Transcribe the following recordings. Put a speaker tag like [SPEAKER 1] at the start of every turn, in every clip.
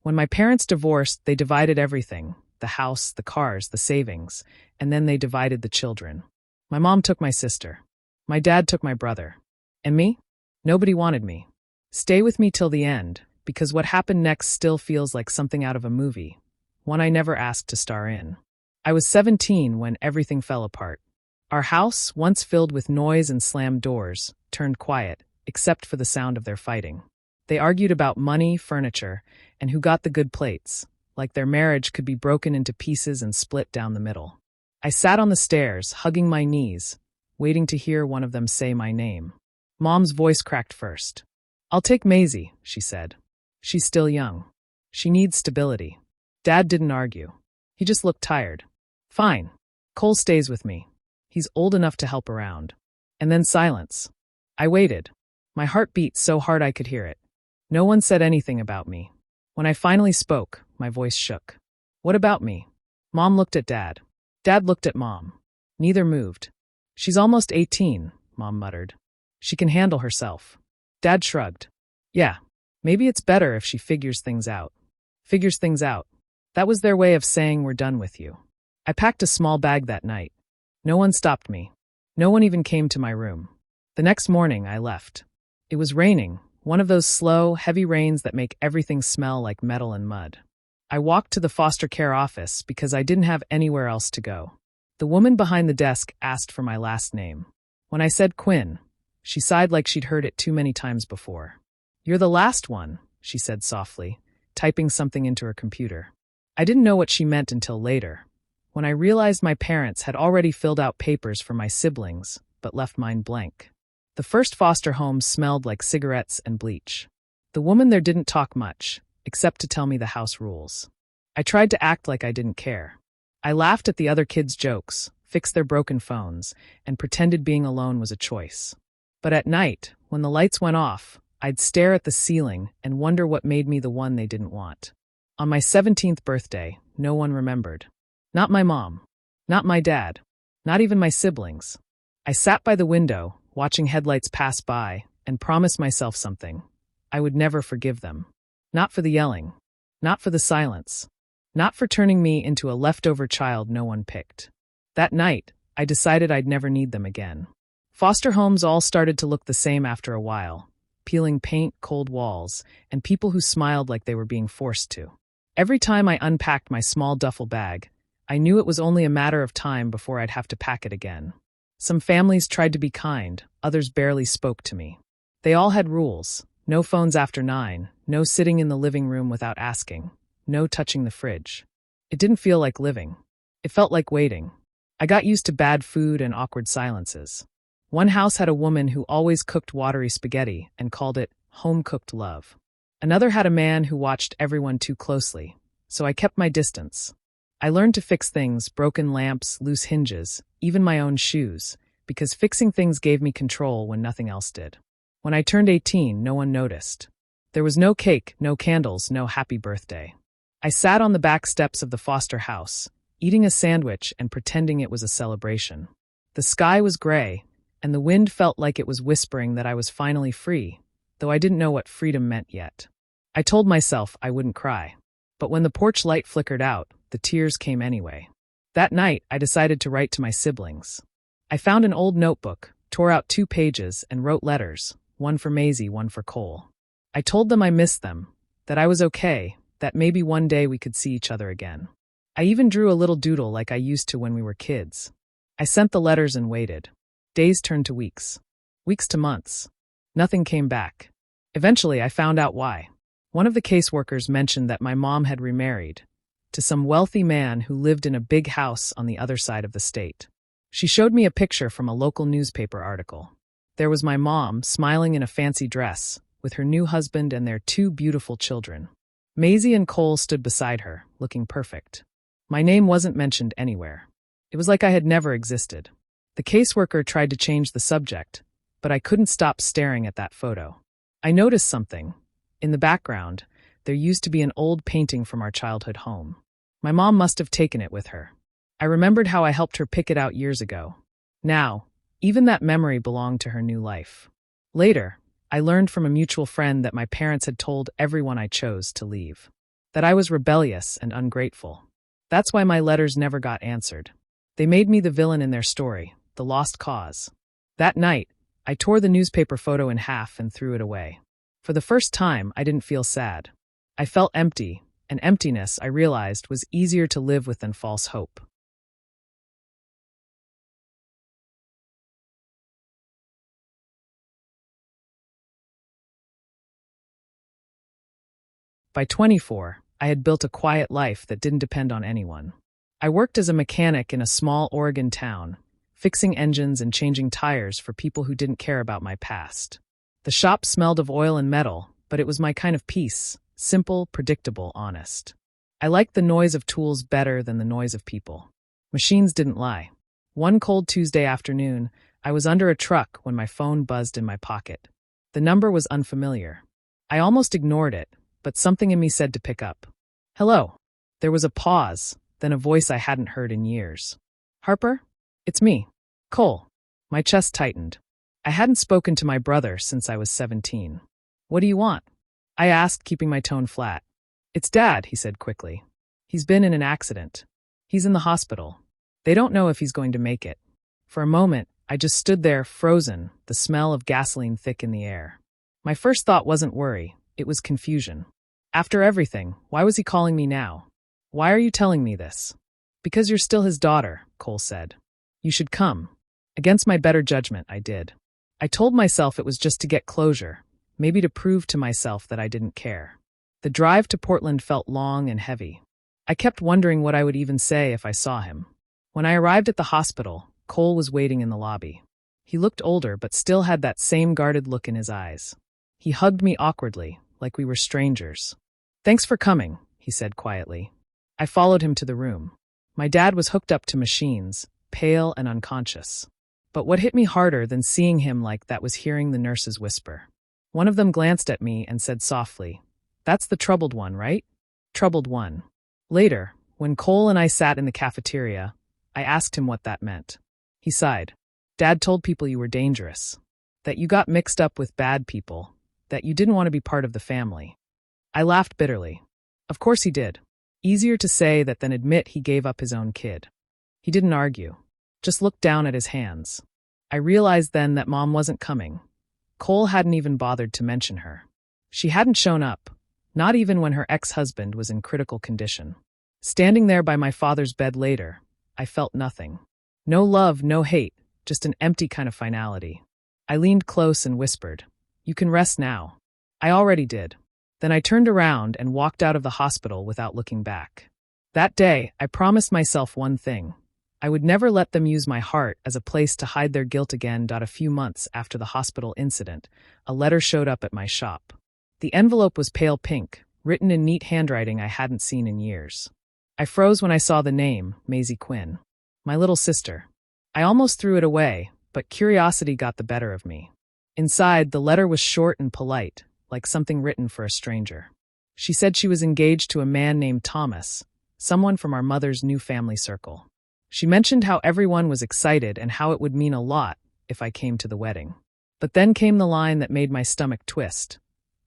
[SPEAKER 1] When my parents divorced, they divided everything: the house, the cars, the savings, and then they divided the children. My mom took my sister. My dad took my brother. And me? Nobody wanted me. Stay with me till the end, because what happened next still feels like something out of a movie, one I never asked to star in. I was 17 when everything fell apart. Our house, once filled with noise and slammed doors, turned quiet, except for the sound of their fighting. They argued about money, furniture, and who got the good plates, like their marriage could be broken into pieces and split down the middle. I sat on the stairs, hugging my knees, waiting to hear one of them say my name. Mom's voice cracked first. "I'll take Maisie," she said. "She's still young. She needs stability." Dad didn't argue. He just looked tired. "Fine. Cole stays with me. He's old enough to help around." And then silence. I waited. My heart beat so hard I could hear it. No one said anything about me. When I finally spoke, my voice shook. "What about me?" Mom looked at Dad. Dad looked at Mom. Neither moved. "She's almost 18, Mom muttered. "She can handle herself." Dad shrugged. "Yeah, maybe it's better if she figures things out." Figures things out. That was their way of saying we're done with you. I packed a small bag that night. No one stopped me. No one even came to my room. The next morning, I left. It was raining, one of those slow, heavy rains that make everything smell like metal and mud. I walked to the foster care office because I didn't have anywhere else to go. The woman behind the desk asked for my last name. When I said Quinn, she sighed like she'd heard it too many times before. "You're the last one," she said softly, typing something into her computer. I didn't know what she meant until later, when I realized my parents had already filled out papers for my siblings, but left mine blank. The first foster home smelled like cigarettes and bleach. The woman there didn't talk much, except to tell me the house rules. I tried to act like I didn't care. I laughed at the other kids' jokes, fixed their broken phones, and pretended being alone was a choice. But at night, when the lights went off, I'd stare at the ceiling and wonder what made me the one they didn't want. On my 17th birthday, no one remembered. Not my mom. Not my dad. Not even my siblings. I sat by the window, watching headlights pass by, and promised myself something. I would never forgive them. Not for the yelling. Not for the silence. Not for turning me into a leftover child no one picked. That night, I decided I'd never need them again. Foster homes all started to look the same after a while. Peeling paint, cold walls, and people who smiled like they were being forced to. Every time I unpacked my small duffel bag, I knew it was only a matter of time before I'd have to pack it again. Some families tried to be kind, others barely spoke to me. They all had rules: no phones after 9, no sitting in the living room without asking, no touching the fridge. It didn't feel like living. It felt like waiting. I got used to bad food and awkward silences. One house had a woman who always cooked watery spaghetti and called it home-cooked love. Another had a man who watched everyone too closely, so I kept my distance. I learned to fix things: broken lamps, loose hinges, even my own shoes, because fixing things gave me control when nothing else did. When I turned 18, no one noticed. There was no cake, no candles, no happy birthday. I sat on the back steps of the foster house, eating a sandwich and pretending it was a celebration. The sky was gray, and the wind felt like it was whispering that I was finally free, though I didn't know what freedom meant yet. I told myself I wouldn't cry. But when the porch light flickered out, the tears came anyway. That night, I decided to write to my siblings. I found an old notebook, tore out 2 pages, and wrote letters, one for Maisie, one for Cole. I told them I missed them, that I was okay, that maybe one day we could see each other again. I even drew a little doodle like I used to when we were kids. I sent the letters and waited. Days turned to weeks. Weeks to months. Nothing came back. Eventually, I found out why. One of the caseworkers mentioned that my mom had remarried to some wealthy man who lived in a big house on the other side of the state. She showed me a picture from a local newspaper article. There was my mom, smiling in a fancy dress, with her new husband and their 2 beautiful children. Maisie and Cole stood beside her, looking perfect. My name wasn't mentioned anywhere. It was like I had never existed. The caseworker tried to change the subject, but I couldn't stop staring at that photo. I noticed something. In the background, there used to be an old painting from our childhood home. My mom must have taken it with her. I remembered how I helped her pick it out years ago. Now, even that memory belonged to her new life. Later, I learned from a mutual friend that my parents had told everyone I chose to leave. that I was rebellious and ungrateful. That's why my letters never got answered. They made me the villain in their story, the lost cause. That night, I tore the newspaper photo in half and threw it away. For the first time, I didn't feel sad. I felt empty, and emptiness, I realized, was easier to live with than false hope. By 24, I had built a quiet life that didn't depend on anyone. I worked as a mechanic in a small Oregon town, fixing engines and changing tires for people who didn't care about my past. The shop smelled of oil and metal, but it was my kind of peace, simple, predictable, honest. I liked the noise of tools better than the noise of people. Machines didn't lie. One cold Tuesday afternoon, I was under a truck when my phone buzzed in my pocket. The number was unfamiliar. I almost ignored it, but something in me said to pick up. Hello. There was a pause, then a voice I hadn't heard in years. Harper? It's me. Cole. My chest tightened. I hadn't spoken to my brother since I was 17. What do you want? I asked, keeping my tone flat. It's Dad, he said quickly. He's been in an accident. He's in the hospital. They don't know if he's going to make it. For a moment, I just stood there, frozen, the smell of gasoline thick in the air. My first thought wasn't worry, it was confusion. After everything, why was he calling me now? Why are you telling me this? Because you're still his daughter, Cole said. You should come. Against my better judgment, I did. I told myself it was just to get closure, maybe to prove to myself that I didn't care. The drive to Portland felt long and heavy. I kept wondering what I would even say if I saw him. When I arrived at the hospital, Cole was waiting in the lobby. He looked older but still had that same guarded look in his eyes. He hugged me awkwardly, like we were strangers. Thanks for coming, he said quietly. I followed him to the room. My dad was hooked up to machines, pale and unconscious. But what hit me harder than seeing him like that was hearing the nurses whisper. One of them glanced at me and said softly, "That's the troubled one, right?" Troubled one. Later, when Cole and I sat in the cafeteria, I asked him what that meant. He sighed. Dad told people you were dangerous, that you got mixed up with bad people, that you didn't want to be part of the family. I laughed bitterly. Of course he did. Easier to say that than admit he gave up his own kid. He didn't argue, just looked down at his hands. I realized then that Mom wasn't coming. Cole hadn't even bothered to mention her. She hadn't shown up, not even when her ex-husband was in critical condition. Standing there by my father's bed later, I felt nothing. No love, no hate, just an empty kind of finality. I leaned close and whispered, "You can rest now." I already did. Then I turned around and walked out of the hospital without looking back. That day, I promised myself one thing. I would never let them use my heart as a place to hide their guilt again. A few months after the hospital incident, a letter showed up at my shop. The envelope was pale pink, written in neat handwriting I hadn't seen in years. I froze when I saw the name, Maisie Quinn. My little sister. I almost threw it away, but curiosity got the better of me. Inside, the letter was short and polite, like something written for a stranger. She said she was engaged to a man named Thomas, someone from our mother's new family circle. She mentioned how everyone was excited and how it would mean a lot if I came to the wedding. But then came the line that made my stomach twist.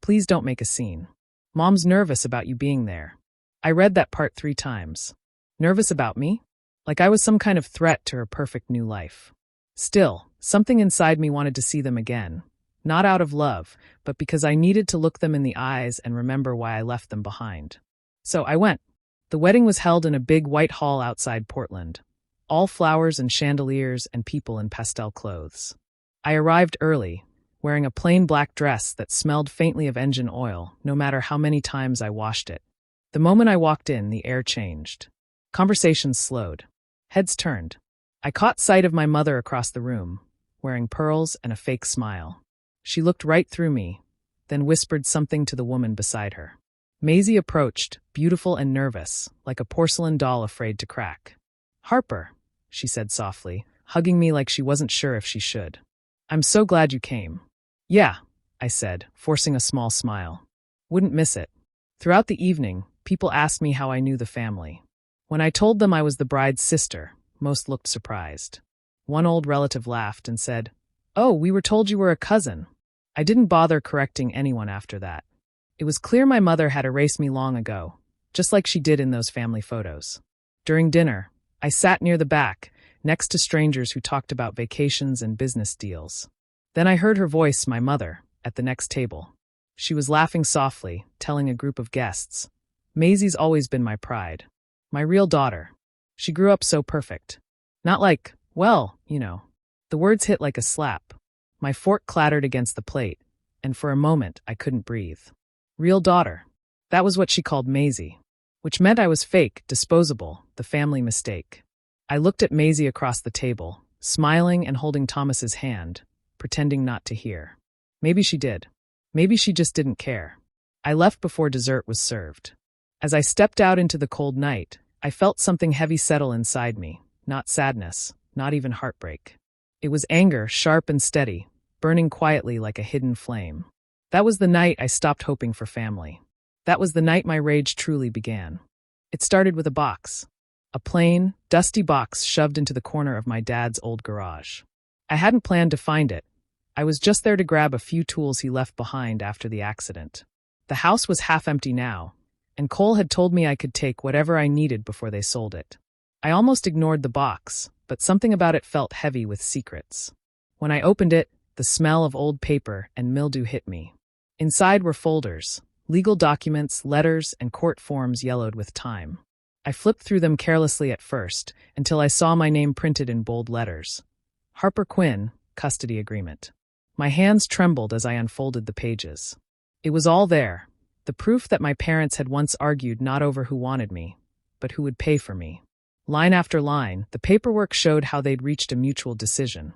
[SPEAKER 1] Please don't make a scene. Mom's nervous about you being there. I read that part 3 times. Nervous about me? Like I was some kind of threat to her perfect new life. Still, something inside me wanted to see them again. Not out of love, but because I needed to look them in the eyes and remember why I left them behind. So I went. The wedding was held in a big white hall outside Portland. All flowers and chandeliers and people in pastel clothes. I arrived early, wearing a plain black dress that smelled faintly of engine oil, no matter how many times I washed it. The moment I walked in, the air changed. Conversations slowed. Heads turned. I caught sight of my mother across the room, wearing pearls and a fake smile. She looked right through me, then whispered something to the woman beside her. Maisie approached, beautiful and nervous, like a porcelain doll afraid to crack. "Harper," she said softly, hugging me like she wasn't sure if she should. "I'm so glad you came." "Yeah," I said, forcing a small smile. "Wouldn't miss it." Throughout the evening, people asked me how I knew the family. When I told them I was the bride's sister, most looked surprised. One old relative laughed and said, "Oh, we were told you were a cousin." I didn't bother correcting anyone after that. It was clear my mother had erased me long ago, just like she did in those family photos. During dinner, I sat near the back, next to strangers who talked about vacations and business deals. Then I heard her voice, my mother, at the next table. She was laughing softly, telling a group of guests, "Maisie's always been my pride. My real daughter. She grew up so perfect. Not like, well, you know." The words hit like a slap. My fork clattered against the plate, and for a moment I couldn't breathe. Real daughter. That was what she called Maisie. Which meant I was fake, disposable, the family mistake. I looked at Maisie across the table, smiling and holding Thomas's hand, pretending not to hear. Maybe she did. Maybe she just didn't care. I left before dessert was served. As I stepped out into the cold night, I felt something heavy settle inside me, not sadness, not even heartbreak. It was anger, sharp and steady, burning quietly like a hidden flame. That was the night I stopped hoping for family. That was the night my rage truly began. It started with a box. A plain, dusty box shoved into the corner of my dad's old garage. I hadn't planned to find it. I was just there to grab a few tools he left behind after the accident. The house was half empty now, and Cole had told me I could take whatever I needed before they sold it. I almost ignored the box, but something about it felt heavy with secrets. When I opened it, the smell of old paper and mildew hit me. Inside were folders, legal documents, letters, and court forms yellowed with time. I flipped through them carelessly at first, until I saw my name printed in bold letters. Harper Quinn, custody agreement. My hands trembled as I unfolded the pages. It was all there, the proof that my parents had once argued not over who wanted me, but who would pay for me. Line after line, the paperwork showed how they'd reached a mutual decision.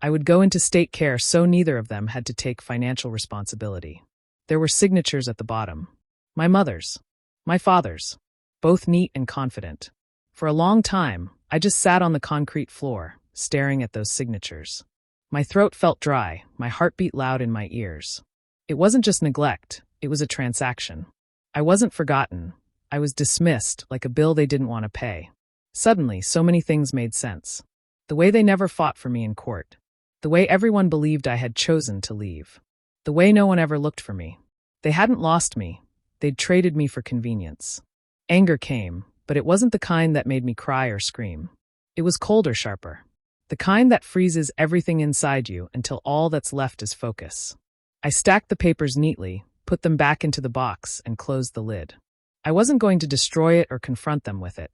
[SPEAKER 1] I would go into state care so neither of them had to take financial responsibility. There were signatures at the bottom. My mother's. My father's. Both neat and confident. For a long time, I just sat on the concrete floor, staring at those signatures. My throat felt dry, my heart beat loud in my ears. It wasn't just neglect, it was a transaction. I wasn't forgotten. I was dismissed, like a bill they didn't want to pay. Suddenly, so many things made sense. The way they never fought for me in court. The way everyone believed I had chosen to leave. The way no one ever looked for me. They hadn't lost me. They'd traded me for convenience. Anger came, but it wasn't the kind that made me cry or scream. It was colder, sharper. The kind that freezes everything inside you until all that's left is focus. I stacked the papers neatly, put them back into the box, and closed the lid. I wasn't going to destroy it or confront them with it.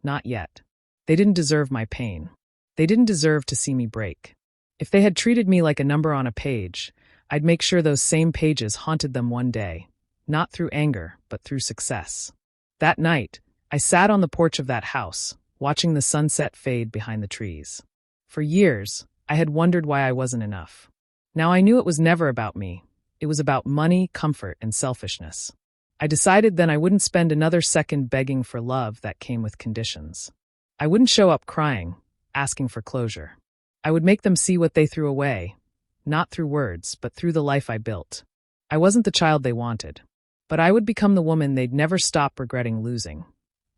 [SPEAKER 1] Not yet. They didn't deserve my pain. They didn't deserve to see me break. If they had treated me like a number on a page, I'd make sure those same pages haunted them one day, not through anger, but through success. That night, I sat on the porch of that house, watching the sunset fade behind the trees. For years, I had wondered why I wasn't enough. Now I knew it was never about me. It was about money, comfort, and selfishness. I decided then I wouldn't spend another second begging for love that came with conditions. I wouldn't show up crying, asking for closure. I would make them see what they threw away, not through words, but through the life I built. I wasn't the child they wanted, but I would become the woman they'd never stop regretting losing.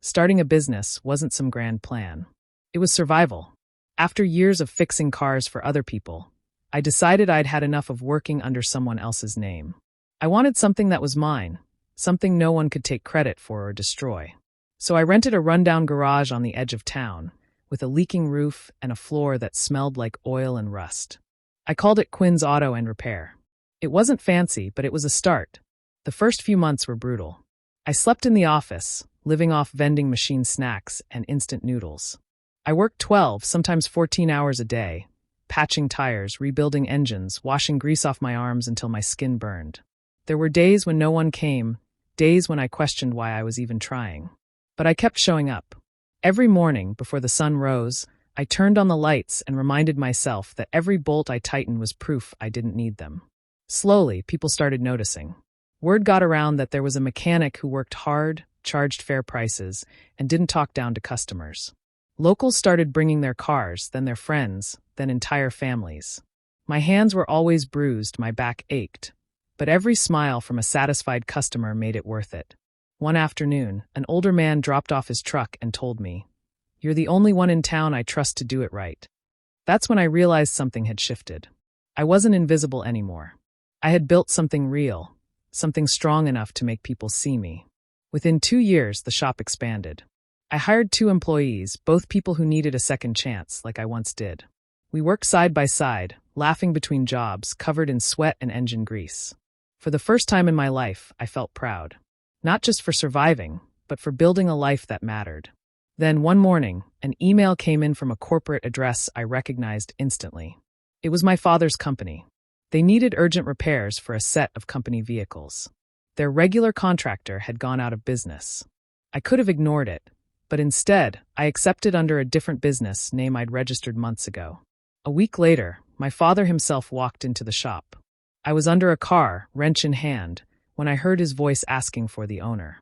[SPEAKER 1] Starting a business wasn't some grand plan. It was survival. After years of fixing cars for other people, I decided I'd had enough of working under someone else's name. I wanted something that was mine, something no one could take credit for or destroy. So I rented a rundown garage on the edge of town, with a leaking roof and a floor that smelled like oil and rust. I called it Quinn's Auto and Repair. It wasn't fancy, but it was a start. The first few months were brutal. I slept in the office, living off vending machine snacks and instant noodles. I worked 12, sometimes 14 hours a day, patching tires, rebuilding engines, washing grease off my arms until my skin burned. There were days when no one came, days when I questioned why I was even trying. But I kept showing up. Every morning, before the sun rose, I turned on the lights and reminded myself that every bolt I tightened was proof I didn't need them. Slowly, people started noticing. Word got around that there was a mechanic who worked hard, charged fair prices, and didn't talk down to customers. Locals started bringing their cars, then their friends, then entire families. My hands were always bruised, my back ached, but every smile from a satisfied customer made it worth it. One afternoon, an older man dropped off his truck and told me, "You're the only one in town I trust to do it right." That's when I realized something had shifted. I wasn't invisible anymore. I had built something real, something strong enough to make people see me. Within 2 years, the shop expanded. I hired 2 employees, both people who needed a second chance, like I once did. We worked side by side, laughing between jobs, covered in sweat and engine grease. For the first time in my life, I felt proud. Not just for surviving, but for building a life that mattered. Then, one morning, an email came in from a corporate address I recognized instantly. It was my father's company. They needed urgent repairs for a set of company vehicles. Their regular contractor had gone out of business. I could have ignored it, but instead, I accepted under a different business name I'd registered months ago. A week later, my father himself walked into the shop. I was under a car, wrench in hand, when I heard his voice asking for the owner.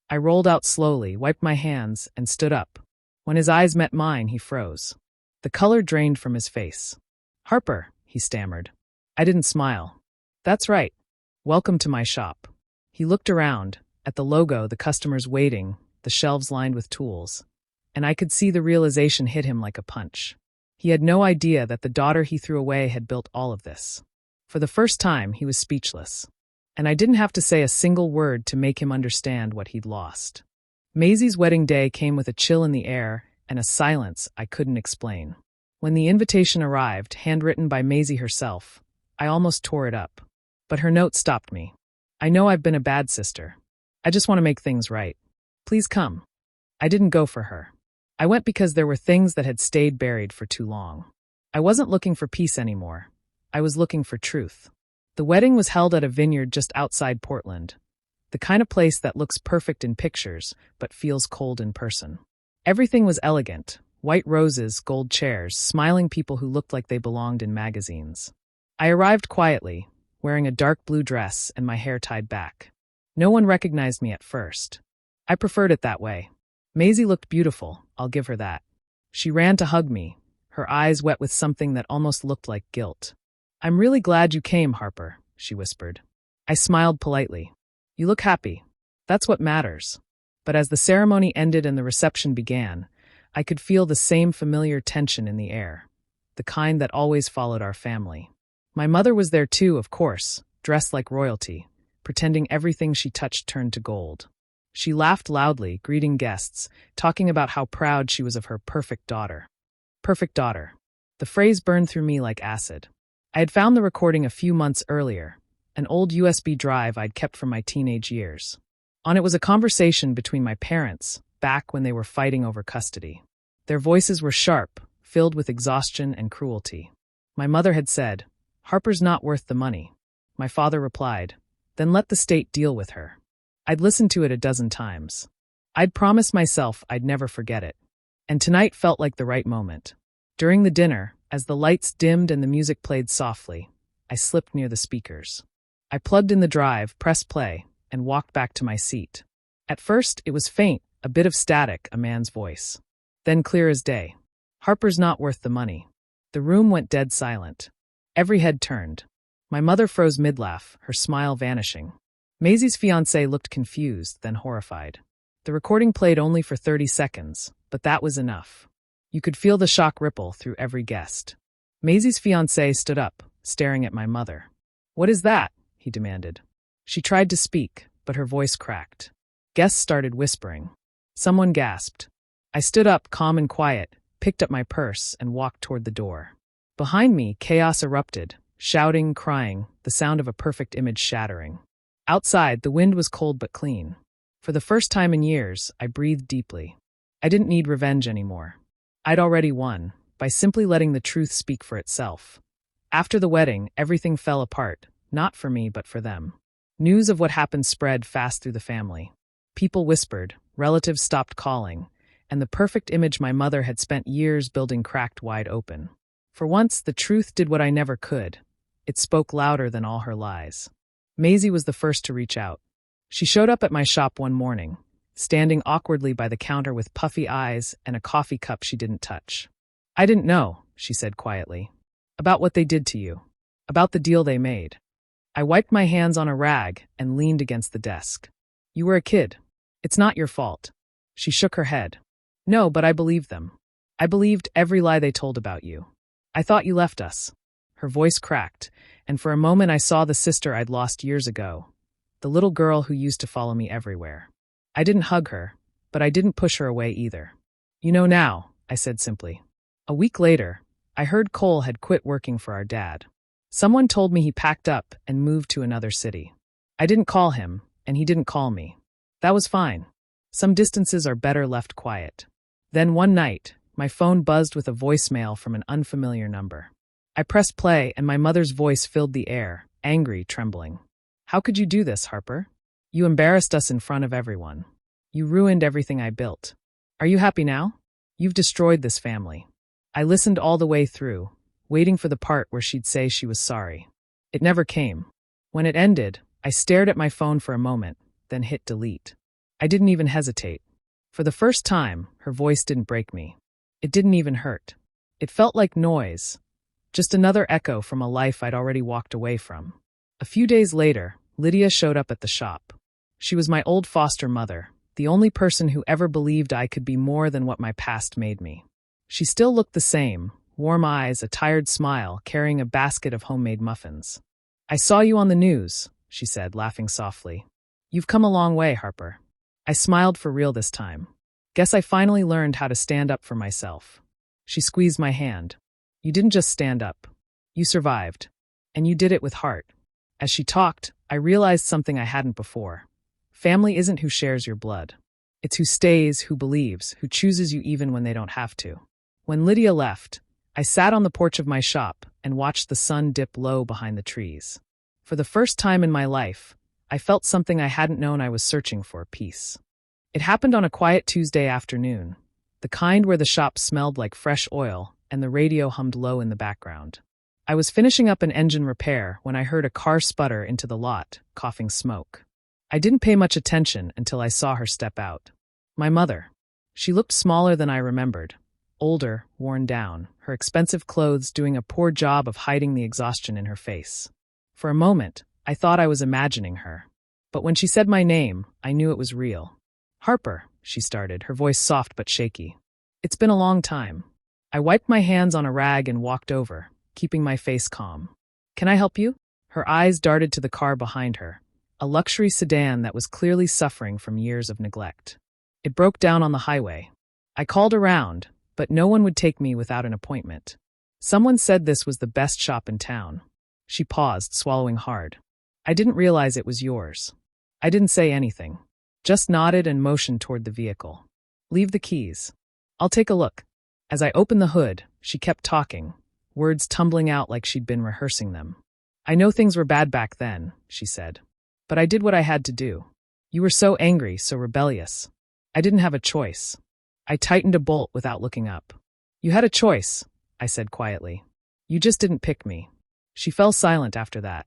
[SPEAKER 1] I rolled out slowly, wiped my hands, and stood up. When his eyes met mine, he froze. The color drained from his face. "Harper," he stammered. I didn't smile. "That's right. Welcome to my shop." He looked around, at the logo, the customers waiting, the shelves lined with tools, and I could see the realization hit him like a punch. He had no idea that the daughter he threw away had built all of this. For the first time, he was speechless. And I didn't have to say a single word to make him understand what he'd lost. Maisie's wedding day came with a chill in the air and a silence I couldn't explain. When the invitation arrived, handwritten by Maisie herself, I almost tore it up. But her note stopped me. "I know I've been a bad sister. I just want to make things right. Please come." I didn't go for her. I went because there were things that had stayed buried for too long. I wasn't looking for peace anymore. I was looking for truth. The wedding was held at a vineyard just outside Portland, the kind of place that looks perfect in pictures but feels cold in person. Everything was elegant: white roses, gold chairs, smiling people who looked like they belonged in magazines. I arrived quietly, wearing a dark blue dress and my hair tied back. No one recognized me at first. I preferred it that way. Maisie looked beautiful, I'll give her that. She ran to hug me, her eyes wet with something that almost looked like guilt. "I'm really glad you came, Harper," she whispered. I smiled politely. "You look happy. That's what matters." But as the ceremony ended and the reception began, I could feel the same familiar tension in the air, the kind that always followed our family. My mother was there too, of course, dressed like royalty, pretending everything she touched turned to gold. She laughed loudly, greeting guests, talking about how proud she was of her perfect daughter. Perfect daughter. The phrase burned through me like acid. I had found the recording a few months earlier, an old USB drive I'd kept from my teenage years. On it was a conversation between my parents, back when they were fighting over custody. Their voices were sharp, filled with exhaustion and cruelty. My mother had said, "Harper's not worth the money." My father replied, "Then let the state deal with her." I'd listened to it a dozen times. I'd promised myself I'd never forget it. And tonight felt like the right moment. During the dinner, as the lights dimmed and the music played softly, I slipped near the speakers. I plugged in the drive, pressed play, and walked back to my seat. At first, it was faint, a bit of static, a man's voice. Then clear as day. "Harper's not worth the money." The room went dead silent. Every head turned. My mother froze mid-laugh, her smile vanishing. Maisie's fiancé looked confused, then horrified. The recording played only for 30 seconds, but that was enough. You could feel the shock ripple through every guest. Maisie's fiancé stood up, staring at my mother. "What is that?" he demanded. She tried to speak, but her voice cracked. Guests started whispering. Someone gasped. I stood up, calm and quiet, picked up my purse, and walked toward the door. Behind me, chaos erupted, shouting, crying, the sound of a perfect image shattering. Outside, the wind was cold but clean. For the first time in years, I breathed deeply. I didn't need revenge anymore. I'd already won, by simply letting the truth speak for itself. After the wedding, everything fell apart, not for me but for them. News of what happened spread fast through the family. People whispered, relatives stopped calling, and the perfect image my mother had spent years building cracked wide open. For once, the truth did what I never could. It spoke louder than all her lies. Maisie was the first to reach out. She showed up at my shop one morning, standing awkwardly by the counter with puffy eyes and a coffee cup she didn't touch. "I didn't know," she said quietly, "about what they did to you, about the deal they made." I wiped my hands on a rag and leaned against the desk. "You were a kid. It's not your fault." She shook her head. "No, but I believed them. I believed every lie they told about you. I thought you left us." Her voice cracked, and for a moment I saw the sister I'd lost years ago, the little girl who used to follow me everywhere. I didn't hug her, but I didn't push her away either. You know now, I said simply. A week later, I heard Cole had quit working for our dad. Someone told me he packed up and moved to another city. I didn't call him, and he didn't call me. That was fine. Some distances are better left quiet. Then one night, my phone buzzed with a voicemail from an unfamiliar number. I pressed play, and my mother's voice filled the air, angry, trembling. How could you do this, Harper? You embarrassed us in front of everyone. You ruined everything I built. Are you happy now? You've destroyed this family. I listened all the way through, waiting for the part where she'd say she was sorry. It never came. When it ended, I stared at my phone for a moment, then hit delete. I didn't even hesitate. For the first time, her voice didn't break me. It didn't even hurt. It felt like noise, just another echo from a life I'd already walked away from. A few days later, Lydia showed up at the shop. She was my old foster mother, the only person who ever believed I could be more than what my past made me. She still looked the same, warm eyes, a tired smile, carrying a basket of homemade muffins. I saw you on the news, she said, laughing softly. You've come a long way, Harper. I smiled for real this time. Guess I finally learned how to stand up for myself. She squeezed my hand. You didn't just stand up. You survived. And you did it with heart. As she talked, I realized something I hadn't before. Family isn't who shares your blood. It's who stays, who believes, who chooses you even when they don't have to. When Lydia left, I sat on the porch of my shop and watched the sun dip low behind the trees. For the first time in my life, I felt something I hadn't known I was searching for, peace. It happened on a quiet Tuesday afternoon, the kind where the shop smelled like fresh oil and the radio hummed low in the background. I was finishing up an engine repair when I heard a car sputter into the lot, coughing smoke. I didn't pay much attention until I saw her step out. My mother. She looked smaller than I remembered, older, worn down, her expensive clothes doing a poor job of hiding the exhaustion in her face. For a moment, I thought I was imagining her. But when she said my name, I knew it was real. Harper, she started, her voice soft but shaky. It's been a long time. I wiped my hands on a rag and walked over, keeping my face calm. Can I help you? Her eyes darted to the car behind her, a luxury sedan that was clearly suffering from years of neglect. It broke down on the highway. I called around, but no one would take me without an appointment. Someone said this was the best shop in town. She paused, swallowing hard. I didn't realize it was yours. I didn't say anything, just nodded and motioned toward the vehicle. Leave the keys. I'll take a look. As I opened the hood, she kept talking, words tumbling out like she'd been rehearsing them. I know things were bad back then, she said. But I did what I had to do. You were so angry, so rebellious. I didn't have a choice. I tightened a bolt without looking up. You had a choice, I said quietly. You just didn't pick me. She fell silent after that.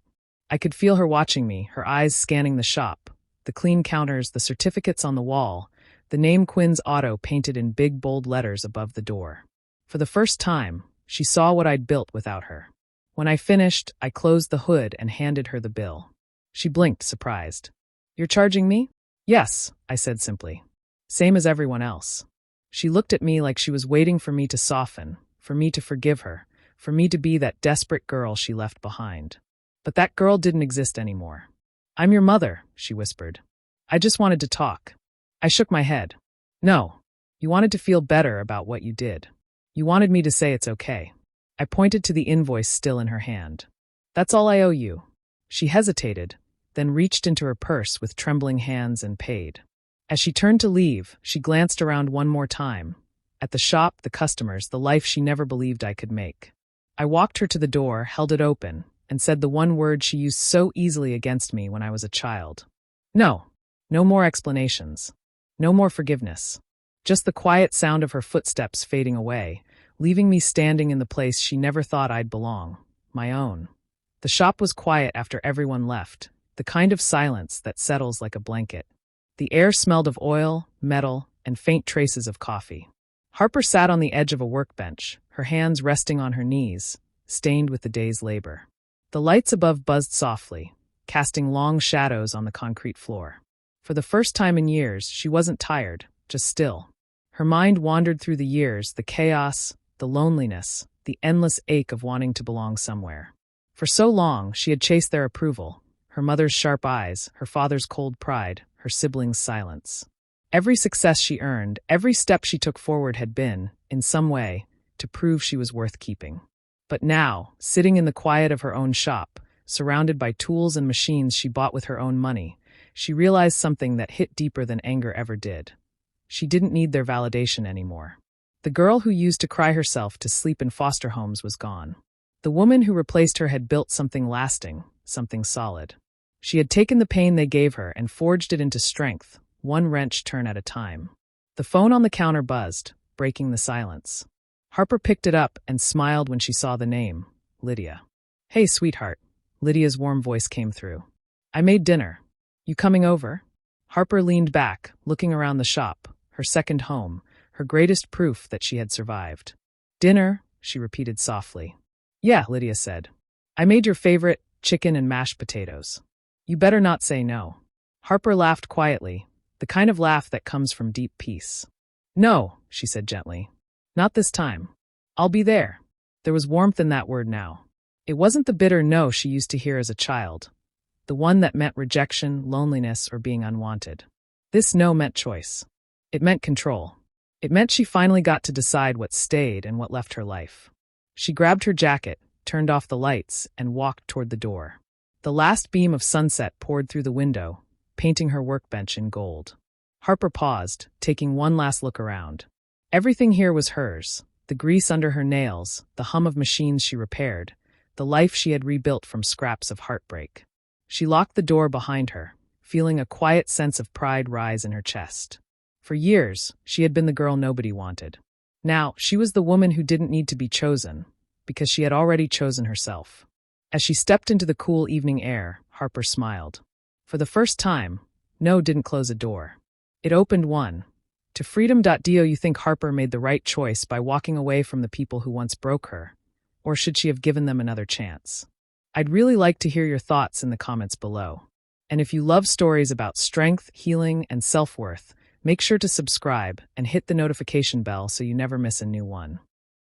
[SPEAKER 1] I could feel her watching me, her eyes scanning the shop, the clean counters, the certificates on the wall, the name Quinn's Auto painted in big, bold letters above the door. For the first time, she saw what I'd built without her. When I finished, I closed the hood and handed her the bill. She blinked, surprised. You're charging me? Yes, I said simply. Same as everyone else. She looked at me like she was waiting for me to soften, for me to forgive her, for me to be that desperate girl she left behind. But that girl didn't exist anymore. I'm your mother, she whispered. I just wanted to talk. I shook my head. No, you wanted to feel better about what you did. You wanted me to say it's okay. I pointed to the invoice still in her hand. That's all I owe you. She hesitated, then reached into her purse with trembling hands and paid. As she turned to leave, she glanced around one more time. At the shop, the customers, the life she never believed I could make. I walked her to the door, held it open, and said the one word she used so easily against me when I was a child. No. No more explanations. No more forgiveness. Just the quiet sound of her footsteps fading away, leaving me standing in the place she never thought I'd belong, my own. The shop was quiet after everyone left, the kind of silence that settles like a blanket. The air smelled of oil, metal, and faint traces of coffee. Harper sat on the edge of a workbench, her hands resting on her knees, stained with the day's labor. The lights above buzzed softly, casting long shadows on the concrete floor. For the first time in years, she wasn't tired, just still. Her mind wandered through the years, the chaos, the loneliness, the endless ache of wanting to belong somewhere. For so long, she had chased their approval, her mother's sharp eyes, her father's cold pride, her siblings' silence. Every success she earned, every step she took forward had been, in some way, to prove she was worth keeping. But now, sitting in the quiet of her own shop, surrounded by tools and machines she bought with her own money, she realized something that hit deeper than anger ever did. She didn't need their validation anymore. The girl who used to cry herself to sleep in foster homes was gone. The woman who replaced her had built something lasting, something solid. She had taken the pain they gave her and forged it into strength, one wrench turn at a time. The phone on the counter buzzed, breaking the silence. Harper picked it up and smiled when she saw the name, Lydia. "Hey, sweetheart," Lydia's warm voice came through. "I made dinner. You coming over?" Harper leaned back, looking around the shop, her second home, her greatest proof that she had survived. "Dinner," she repeated softly. "Yeah," Lydia said. "I made your favorite, chicken and mashed potatoes. You better not say no." Harper laughed quietly, the kind of laugh that comes from deep peace. "No," she said gently. "Not this time. I'll be there." There was warmth in that word now. It wasn't the bitter no she used to hear as a child, the one that meant rejection, loneliness, or being unwanted. This no meant choice. It meant control. It meant she finally got to decide what stayed and what left her life. She grabbed her jacket, turned off the lights, and walked toward the door. The last beam of sunset poured through the window, painting her workbench in gold. Harper paused, taking one last look around. Everything here was hers, the grease under her nails, the hum of machines she repaired, the life she had rebuilt from scraps of heartbreak. She locked the door behind her, feeling a quiet sense of pride rise in her chest. For years, she had been the girl nobody wanted. Now, she was the woman who didn't need to be chosen, because she had already chosen herself. As she stepped into the cool evening air, Harper smiled. For the first time, no didn't close a door. It opened one. To freedom.do. You think Harper made the right choice by walking away from the people who once broke her, or should she have given them another chance? I'd really like to hear your thoughts in the comments below. And if you love stories about strength, healing, and self-worth, make sure to subscribe and hit the notification bell so you never miss a new one.